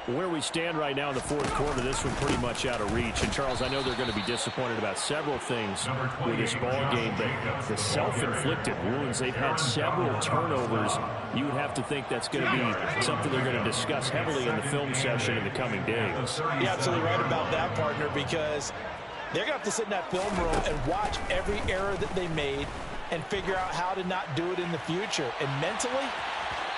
Where we stand right now in the fourth quarter, this one pretty much out of reach. And, Charles, I know they're going to be disappointed about several things with this ball game, but the self-inflicted wounds, they've had several turnovers. You would have to think that's going to be something they're going to discuss heavily in the film session in the coming days. You're absolutely right about that, partner, because they're going to have to sit in that film room and watch every error that they made and figure out how to not do it in the future. And mentally,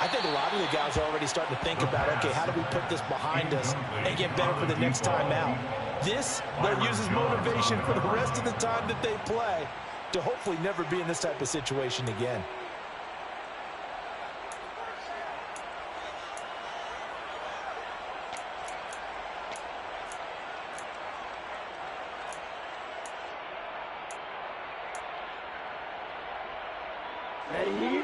I think a lot of the guys are already starting to think about, okay, how do we put this behind us and get better for the next time out? This, they'll use as motivation for the rest of the time that they play to hopefully never be in this type of situation again.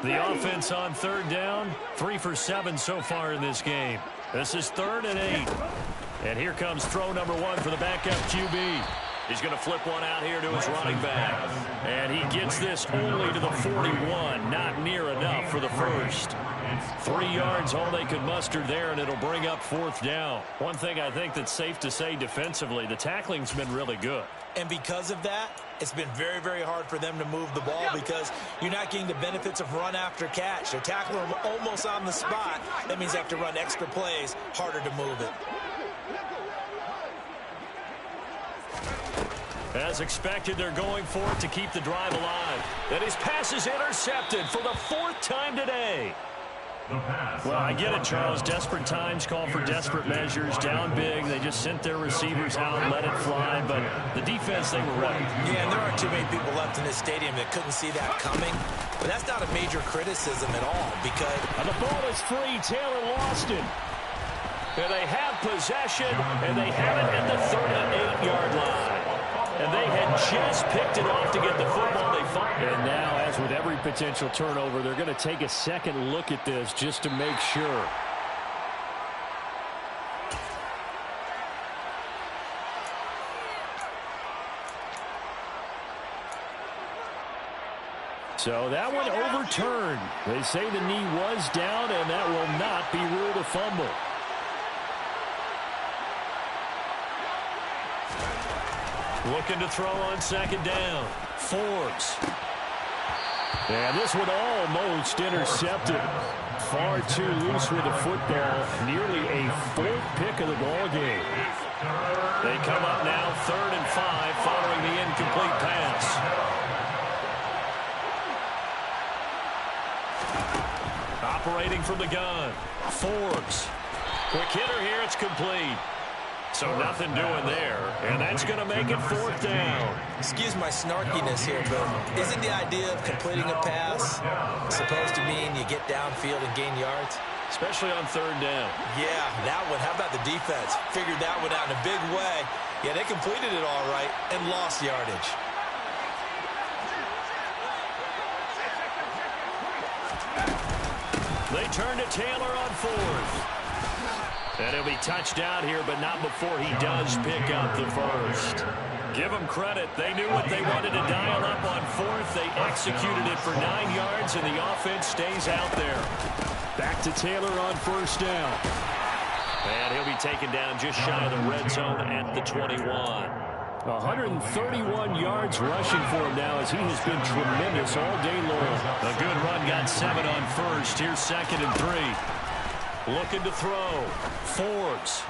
The offense on third down, 3 for 7 so far in this game. This is 3rd and 8. And here comes throw number 1 for the backup QB. He's going to flip one out here to his running back. And he gets this only to the 41. Not near enough for the first. 3 yards, all they could muster there, and it'll bring up 4th down. One thing I think that's safe to say defensively, the tackling's been really good. And because of that, it's been very, very hard for them to move the ball because you're not getting the benefits of run after catch. They're tackling them almost on the spot. That means they have to run extra plays, harder to move it. As expected, they're going for it to keep the drive alive. And his pass is intercepted for the 4th time today. Well, I get it, Charles. Desperate times call for desperate measures. Down big, they just sent their receivers out and let it fly. But the defense, they were ready. Yeah, and there aren't too many people left in this stadium that couldn't see that coming. But that's not a major criticism at all because... And the ball is free. Taylor lost it. And they have possession, and they have it at the 38-yard line. And they had just picked it off to get the football. They fought. And now, as with every potential turnover, they're going to take a second look at this just to make sure. So that one overturned. They say the knee was down, and that will not be ruled a fumble. Looking to throw on second down. Forbes. And this one almost intercepted. Far too loose with the football. Nearly a fourth pick of the ball game. They come up now 3rd and 5 following the incomplete pass. Operating from the gun. Forbes. Quick hitter here. It's complete. So nothing doing there. And that's going to make it 4th down. Excuse my snarkiness here, but isn't the idea of completing a pass supposed to mean you get downfield and gain yards? Especially on 3rd down. Yeah, that one. How about the defense? Figured that one out in a big way. Yeah, they completed it all right and lost yardage. They turn to Taylor on 4th. And he'll be touchdown here, but not before he does pick up the first. Give them credit. They knew what they wanted to dial up on 4th. They executed it for 9 yards, and the offense stays out there. Back to Taylor on 1st down. And he'll be taken down just shy of the red zone at the 21. 131 yards rushing for him now as he has been tremendous all day long. A good run got 7 on 1st. Here's 2nd and 3. Looking to throw. Forbes.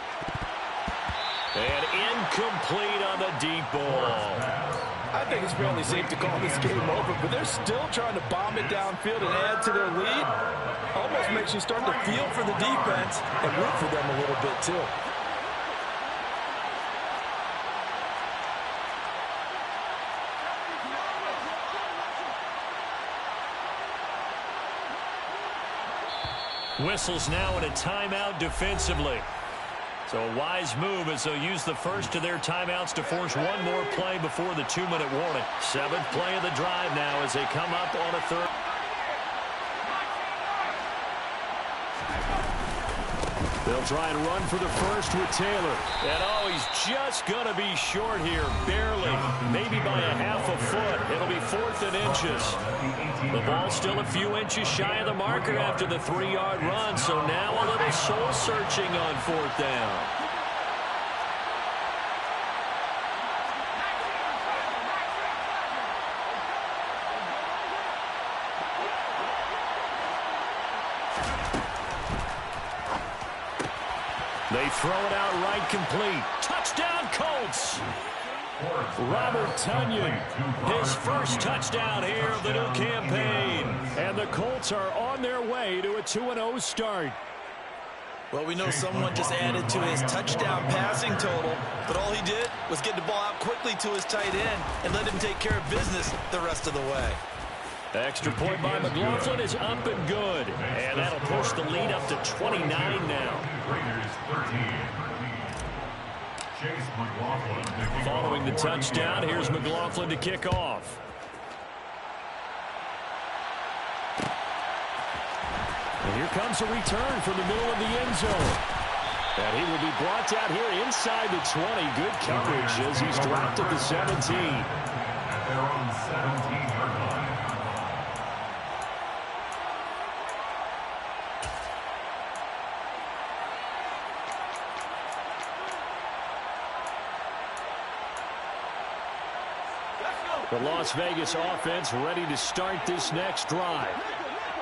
And incomplete on the deep ball. I think it's fairly safe to call this game over, but they're still trying to bomb it downfield and add to their lead. Almost makes you start to feel for the defense and root for them a little bit, too. Whistles now in a timeout defensively. So a wise move as they'll use the first of their timeouts to force one more play before the 2-minute warning. 7th play of the drive now as they come up on a 3rd. They'll try and run for the first with Taylor. And oh, he's just going to be short here, barely, maybe by a half a foot. It'll be 4th and inches. The ball still a few inches shy of the marker after the 3-yard run, so now a little soul-searching on 4th down. They throw it out right complete. Touchdown, Colts. Robert Tonyan, his first touchdown here of the new campaign. And the Colts are on their way to a 2-0 start. Well, we know someone just added to his touchdown passing total, but all he did was get the ball out quickly to his tight end and let him take care of business the rest of the way. Extra point by McLaughlin is up and good. And that'll push the lead up to 29 now. Following the touchdown, here's McLaughlin to kick off. And here comes a return from the middle of the end zone. And he will be brought down here inside the 20. Good coverage as he's dropped at the 17. At their own 17-yard line. The Las Vegas offense ready to start this next drive.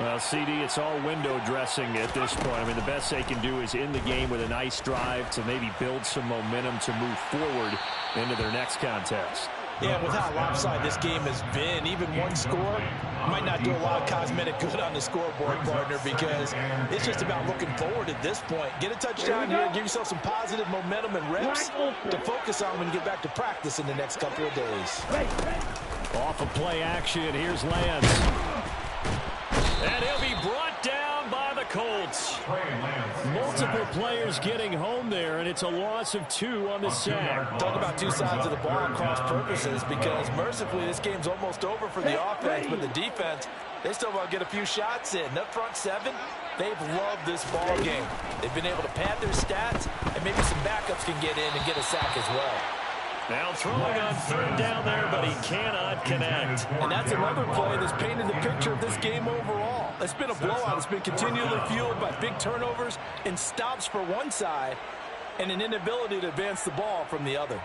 Well, CD, it's all window dressing at this point. I mean, the best they can do is end the game with a nice drive to maybe build some momentum to move forward into their next contest. Yeah, with how lopsided this game has been, even one score might not do a lot of cosmetic good on the scoreboard, partner, because it's just about looking forward at this point. Get a touchdown here, give yourself some positive momentum and reps to focus on when you get back to practice in the next couple of days. Off of play action, here's Lance. And he'll be brought down by the Colts. Multiple players getting home there, and it's a loss of 2 on the sack. Talk about two sides of the ball cross purposes, because mercifully this game's almost over for the offense, but the defense, they still want to get a few shots in. Up front 7, they've loved this ball game. They've been able to pad their stats, and maybe some backups can get in and get a sack as well. Now throwing on 3rd down there, but he cannot connect. And that's another play that's painted the picture of this game overall. It's been a blowout. It's been continually fueled by big turnovers and stops for one side and an inability to advance the ball from the other.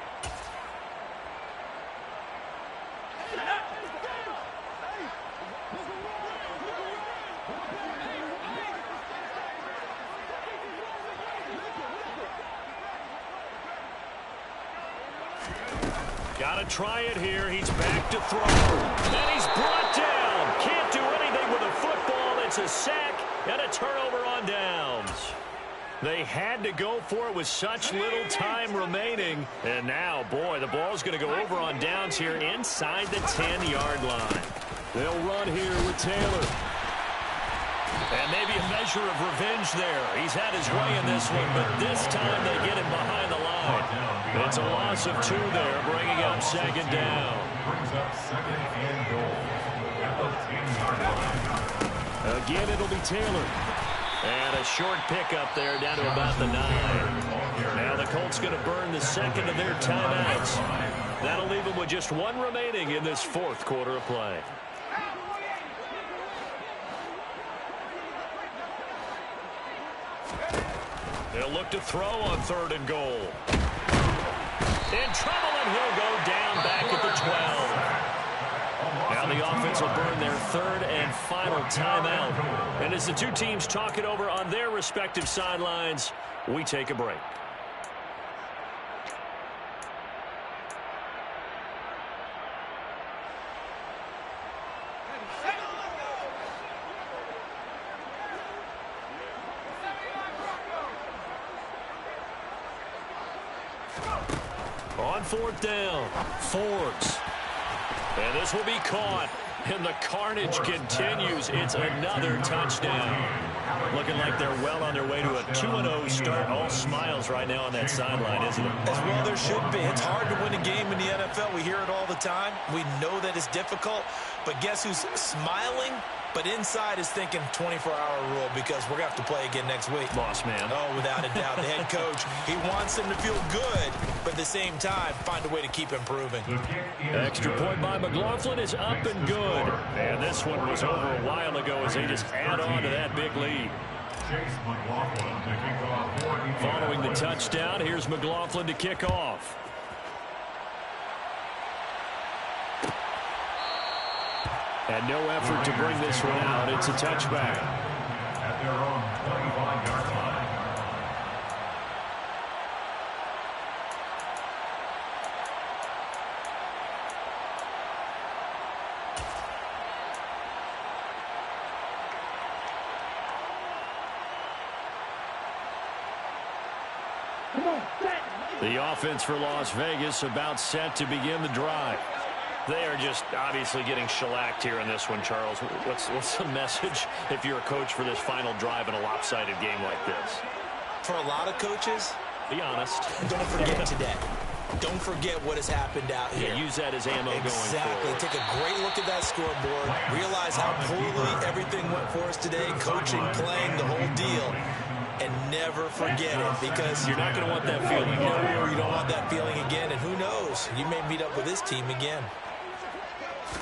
Got to try it here. He's back to throw. And he's brought down. Can't do anything with a football. It's a sack and a turnover on downs. They had to go for it with such little time remaining. And now, boy, the ball's going to go over on downs here inside the 10-yard line. They'll run here with Taylor. And maybe a measure of revenge there. He's had his way in this one, but this time they get him behind the line. It's a loss of 2 there, bringing up second down. Brings up second and goal at the 10-yard line. Again, it'll be Taylor. And a short pickup there down to about the 9. Now the Colts going to burn the second of their timeouts. That'll leave them with just 1 remaining in this 4th quarter of play. They'll look to throw on 3rd and goal. In trouble, and he'll go down back at the 12. Now the offense will burn their 3rd and final timeout. And as the 2 teams talk it over on their respective sidelines, we take a break. On 4th down, Forbes. And this will be caught. And the carnage continues. It's another touchdown. Looking like they're well on their way to a 2-0 start. All smiles right now on that sideline, isn't it? As well there should be. It's hard to win a game in the NFL. We hear it all the time. We know that it's difficult. But guess who's smiling? But inside is thinking 24-hour rule because we're going to have to play again next week. Boss man. Oh, without a doubt. The head coach, he wants them to feel good, but at the same time, find a way to keep improving. Extra point by McLaughlin is up and good. And this one was over a while ago as they just add on to that big lead. Chase McLaughlin to kick off. Following the touchdown, here's McLaughlin to kick off. And no effort to bring this one out. It's a touchback. At their own 25-yard line. The offense for Las Vegas about set to begin the drive. They are just obviously getting shellacked here in this one, Charles. What's the message if you're a coach for this final drive in a lopsided game like this? For a lot of coaches, be honest. Don't forget today. Don't forget what has happened out here. Yeah, use that as ammo going forward. Exactly. Take a great look at that scoreboard. Realize how poorly everything went for us today. Coaching, playing, the whole deal. And never forget it because you're not going to want that feeling again. No, you don't want that feeling again. And who knows? You may meet up with this team again.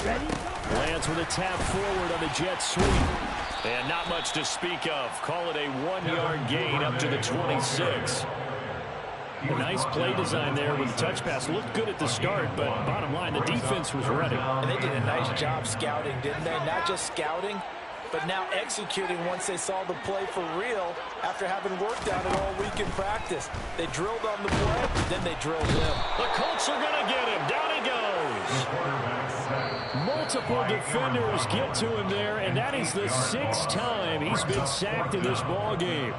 Ready? Lance with a tap forward on the jet sweep. And not much to speak of. Call it a 1-yard gain up to the 26. A nice play design there with the touch pass. Looked good at the start, but bottom line, the defense was ready. And they did a nice job scouting, didn't they? Not just scouting, but now executing once they saw the play for real after having worked on it all week in practice. They drilled on the play, then they drilled him. The Colts are going to get him. Down he goes. Multiple defenders get to him there, and that is the 6th time he's been sacked in this ball game.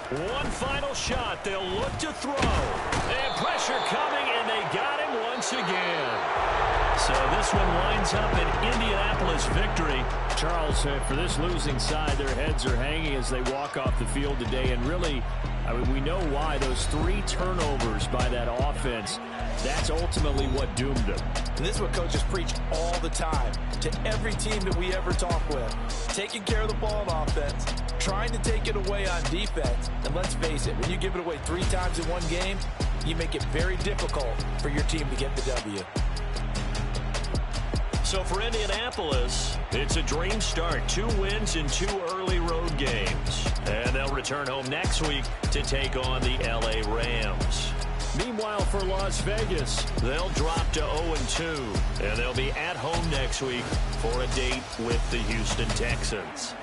One final shot. They'll look to throw. And pressure coming, and they got him once again. So this one winds up an Indianapolis victory. Charles, for this losing side, their heads are hanging as they walk off the field today. And really, I mean, we know why. Those 3 turnovers by that offense, that's ultimately what doomed them. And this is what coaches preach all the time to every team that we ever talk with. Taking care of the ball on offense, trying to take it away on defense. And let's face it, when you give it away 3 times in one game, you make it very difficult for your team to get the W. So for Indianapolis, it's a dream start. 2 wins in 2 early road games. And they'll return home next week to take on the LA Rams. Meanwhile, for Las Vegas, they'll drop to 0-2, and they'll be at home next week for a date with the Houston Texans.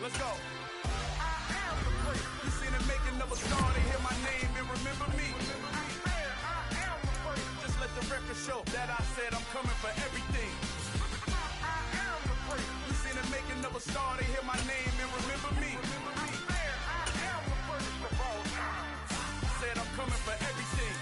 Let's go. I am the great. You seen the making of a star, they hear my name and remember me. I am the great. Just let the record show that I said I'm coming for everything. I am the great. You seen the making of a star, they hear my name and remember me. I am the first of all time. Said I'm coming for everything.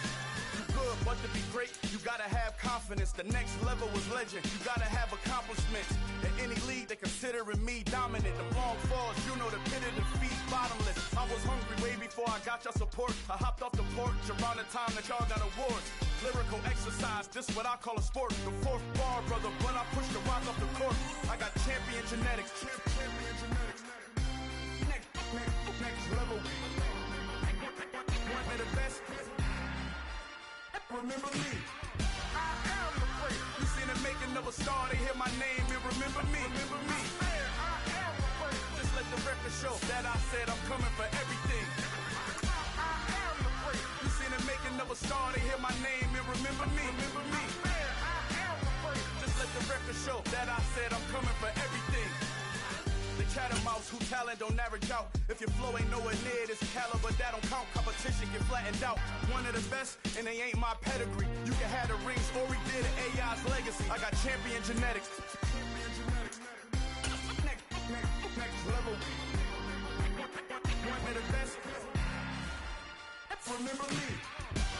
You good, but to be great, you gotta have confidence. The next level was legend. You gotta have accomplishments. In any league, they considering me dominant. The long falls, you know the pit of defeat, bottomless. I was hungry way before I got your support. I hopped off the porch around the time that y'all got awards. Lyrical exercise, this what I call a sport. The fourth bar, brother, when I push the rock off the court. I got champion genetics. Champion genetics. Next level. One of the best. Remember me. I am the great. You seen the making of a star, they hear my name and remember me. Remember me. I am the great. Just let the record show that I said I'm coming for everything. I am the great. You seen the making of a star, they hear my name and remember me. Remember me. I am the great. Just let the record show that I said I'm coming for everything. The chattermouths who talent don't average out. If your flow ain't nowhere near this caliber, that don't count. Competition get flattened out. One of the best, and they ain't my pedigree. You can have the rings or we did an AI's legacy. I got champion genetics. Next level. One of the best. Remember me.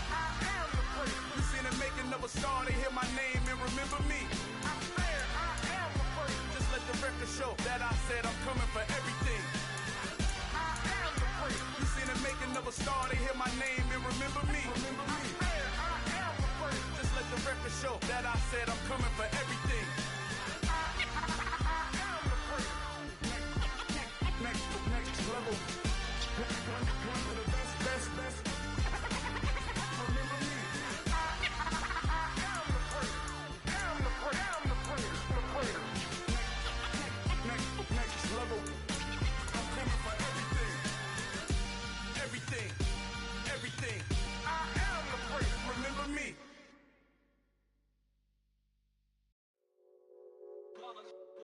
I am the great. You seen the making of a star, they hear my name and remember me. I am the great. Just let the record show that I said I'm coming for everything. I am the great. You seen the making of a star, they hear my name and remember me. Remember me. I am the great. Just let the record show that I said I'm coming for everything.